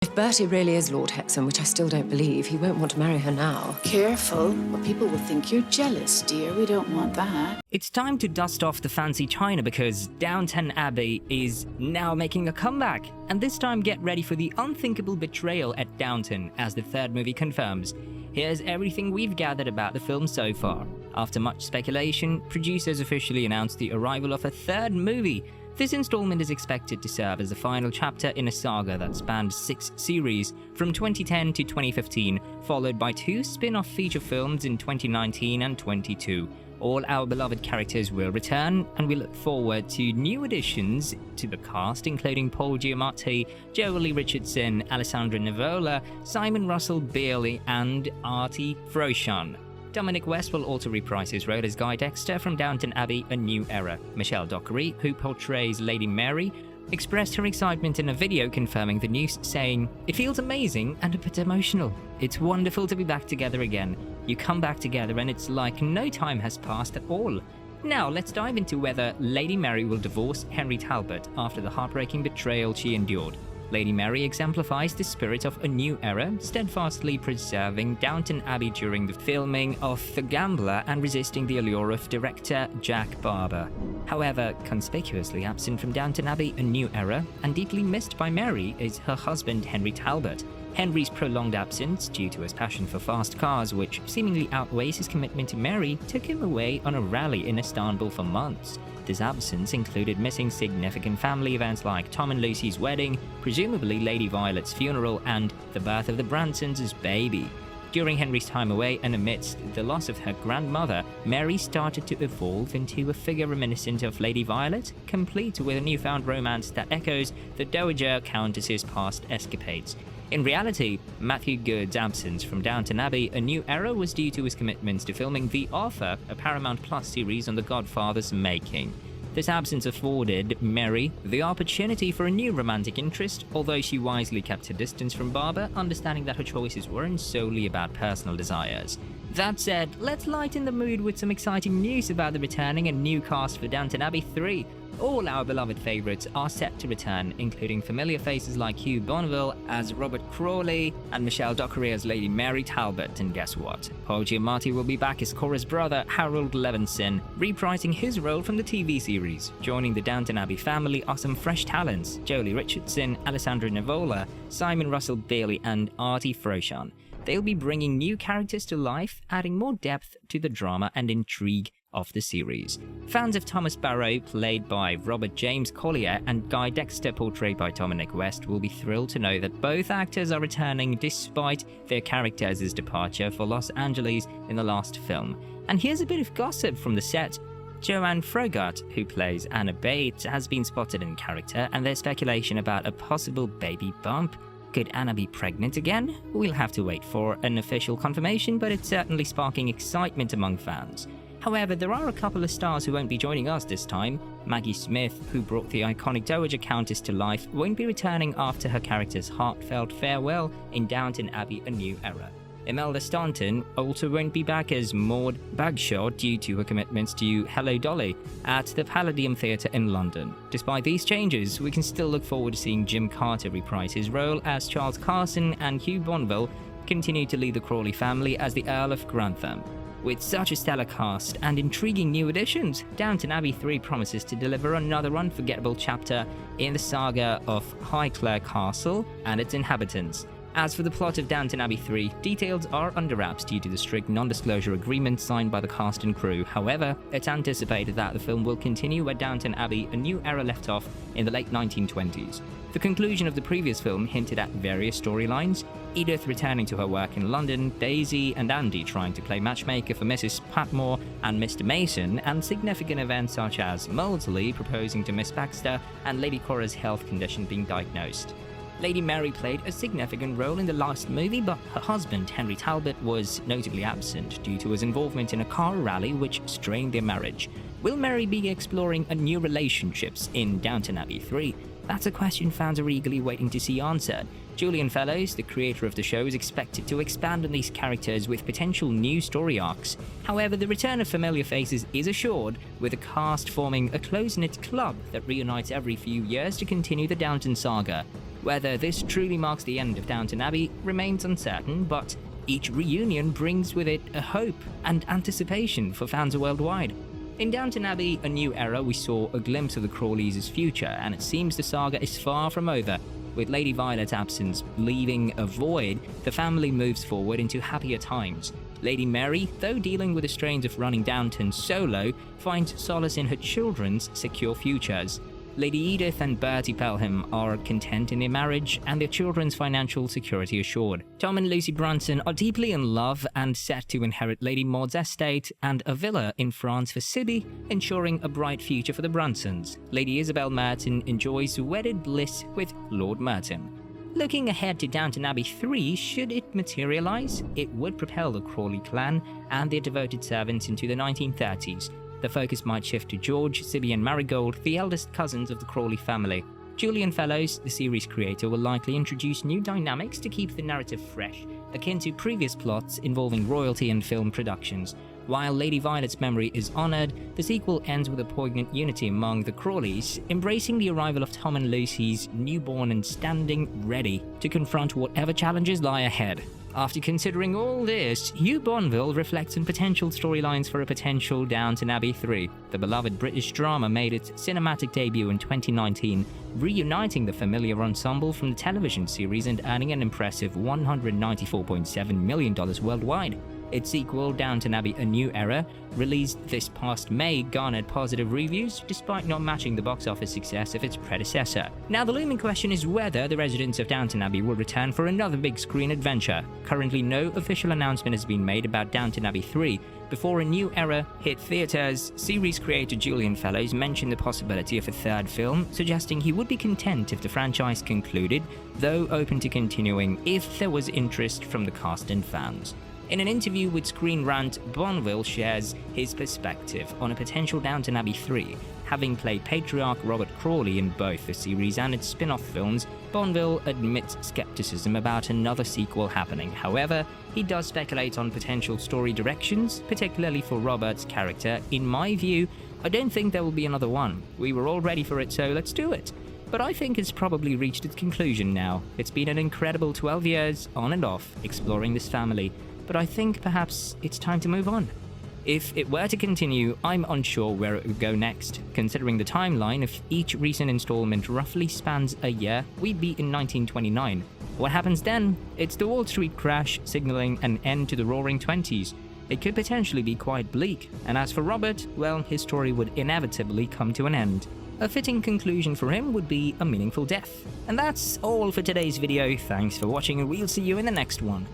If Bertie really is Lord Hexam, which I still don't believe, he won't want to marry her now. Careful, or people will think you're jealous, dear. We don't want that. It's time to dust off the fancy china because Downton Abbey is now making a comeback. And this time get ready for the Unthinkable Betrayal at Downton, as the third movie confirms. Here's everything we've gathered about the film so far. After much speculation, producers officially announced the arrival of a third movie. This installment is expected to serve as the final chapter in a saga that spanned 6 series from 2010 to 2015, followed by 2 spin-off feature films in 2019 and 22. All our beloved characters will return, and we look forward to new additions to the cast, including Paul Giamatti, Joely Richardson, Alessandra Nivola, Simon Russell Bailey, and Artie Froshan. Dominic West will also reprise his role as Guy Dexter from Downton Abbey: A New Era. Michelle Dockery, who portrays Lady Mary, expressed her excitement in a video confirming the news, saying, "It feels amazing and a bit emotional. It's wonderful to be back together again. You come back together and it's like no time has passed at all." Now let's dive into whether Lady Mary will divorce Henry Talbot after the heartbreaking betrayal she endured. Lady Mary exemplifies the spirit of a new era, steadfastly preserving Downton Abbey during the filming of The Gambler and resisting the allure of director Jack Barber. However, conspicuously absent from Downton Abbey: A New Era and deeply missed by Mary is her husband Henry Talbot. Henry's prolonged absence, due to his passion for fast cars, which seemingly outweighs his commitment to Mary, took him away on a rally in Istanbul for months. This absence included missing significant family events like Tom and Lucy's wedding, presumably Lady Violet's funeral, and the birth of the Bransons' baby. During Henry's time away and amidst the loss of her grandmother, Mary started to evolve into a figure reminiscent of Lady Violet, complete with a newfound romance that echoes the Dowager Countess's past escapades. In reality, Matthew Goode's absence from Downton Abbey: A New Era was due to his commitments to filming The Offer, a Paramount Plus series on The Godfather's making. This absence afforded Mary the opportunity for a new romantic interest, although she wisely kept her distance from Barber, understanding that her choices weren't solely about personal desires. That said, let's lighten the mood with some exciting news about the returning and new cast for Downton Abbey 3. All our beloved favourites are set to return, including familiar faces like Hugh Bonneville as Robert Crawley and Michelle Dockery as Lady Mary Talbot. And guess what? Paul Giamatti will be back as Cora's brother, Harold Levinson, reprising his role from the TV series. Joining the Downton Abbey family are some fresh talents: Joely Richardson, Alessandra Nivola, Simon Russell Bailey, and Artie Froshan. They'll be bringing new characters to life, adding more depth to the drama and intrigue of the series. Fans of Thomas Barrow, played by Robert James Collier, and Guy Dexter, portrayed by Dominic West, will be thrilled to know that both actors are returning despite their characters' departure for Los Angeles in the last film. And here's a bit of gossip from the set. Joanne Froggatt, who plays Anna Bates, has been spotted in character, and there's speculation about a possible baby bump. Could Anna be pregnant again? We'll have to wait for an official confirmation, but it's certainly sparking excitement among fans. However, there are a couple of stars who won't be joining us this time. Maggie Smith, who brought the iconic Dowager Countess to life, won't be returning after her character's heartfelt farewell in Downton Abbey: A New Era. Imelda Staunton also won't be back as Maud Bagshaw due to her commitments to Hello Dolly at the Palladium Theatre in London. Despite these changes, we can still look forward to seeing Jim Carter reprise his role as Charles Carson, and Hugh Bonneville continue to lead the Crawley family as the Earl of Grantham. With such a stellar cast and intriguing new additions, Downton Abbey 3 promises to deliver another unforgettable chapter in the saga of Highclere Castle and its inhabitants. As for the plot of Downton Abbey 3, details are under wraps due to the strict non-disclosure agreement signed by the cast and crew. However, it's anticipated that the film will continue where Downton Abbey: A New Era left off in the late 1920s. The conclusion of the previous film hinted at various storylines: Edith returning to her work in London, Daisy and Andy trying to play matchmaker for Mrs. Patmore and Mr. Mason, and significant events such as Maudsley proposing to Miss Baxter and Lady Cora's health condition being diagnosed. Lady Mary played a significant role in the last movie, but her husband, Henry Talbot, was notably absent due to his involvement in a car rally which strained their marriage. Will Mary be exploring a new relationships in Downton Abbey 3? That's a question fans are eagerly waiting to see answered. Julian Fellowes, the creator of the show, is expected to expand on these characters with potential new story arcs. However, the return of familiar faces is assured, with the cast forming a close-knit club that reunites every few years to continue the Downton saga. Whether this truly marks the end of Downton Abbey remains uncertain, but each reunion brings with it a hope and anticipation for fans worldwide. In Downton Abbey, A New Era, we saw a glimpse of the Crawleys' future, and it seems the saga is far from over. With Lady Violet's absence leaving a void, the family moves forward into happier times. Lady Mary, though dealing with the strains of running Downton solo, finds solace in her children's secure futures. Lady Edith and Bertie Pelham are content in their marriage and their children's financial security assured. Tom and Lucy Brunson are deeply in love and set to inherit Lady Maud's estate and a villa in France for Sibby, ensuring a bright future for the Brunsons. Lady Isabel Merton enjoys wedded bliss with Lord Merton. Looking ahead to Downton Abbey 3, should it materialize, it would propel the Crawley clan and their devoted servants into the 1930s. The focus might shift to George, Sibby and Marigold, the eldest cousins of the Crawley family. Julian Fellowes, the series creator, will likely introduce new dynamics to keep the narrative fresh, akin to previous plots involving royalty and film productions. While Lady Violet's memory is honoured, the sequel ends with a poignant unity among the Crawleys, embracing the arrival of Tom and Lucy's newborn and standing ready to confront whatever challenges lie ahead. After considering all this, Hugh Bonneville reflects on potential storylines for a potential Downton Abbey 3. The beloved British drama made its cinematic debut in 2019, reuniting the familiar ensemble from the television series and earning an impressive $194.7 million worldwide. Its sequel, Downton Abbey: A New Era, released this past May, garnered positive reviews despite not matching the box office success of its predecessor. Now the looming question is whether the residents of Downton Abbey will return for another big screen adventure. Currently no official announcement has been made about Downton Abbey 3. Before A New Era hit theaters, series creator Julian Fellowes mentioned the possibility of a third film, suggesting he would be content if the franchise concluded, though open to continuing if there was interest from the cast and fans. In an interview with Screen Rant, Bonneville shares his perspective on a potential Downton Abbey 3. Having played patriarch Robert Crawley in both the series and its spin-off films, Bonneville admits skepticism about another sequel happening. However, he does speculate on potential story directions, particularly for Robert's character. In my view, I don't think there will be another one. We were all ready for it, so let's do it. But I think it's probably reached its conclusion now. It's been an incredible 12 years, on and off, exploring this family. But I think perhaps it's time to move on. If it were to continue, I'm unsure where it would go next. Considering the timeline, if each recent installment roughly spans a year, we'd be in 1929. What happens then? It's the Wall Street crash, signaling an end to the Roaring Twenties. It could potentially be quite bleak, and as for Robert, well, his story would inevitably come to an end. A fitting conclusion for him would be a meaningful death. And that's all for today's video. Thanks for watching, and we'll see you in the next one.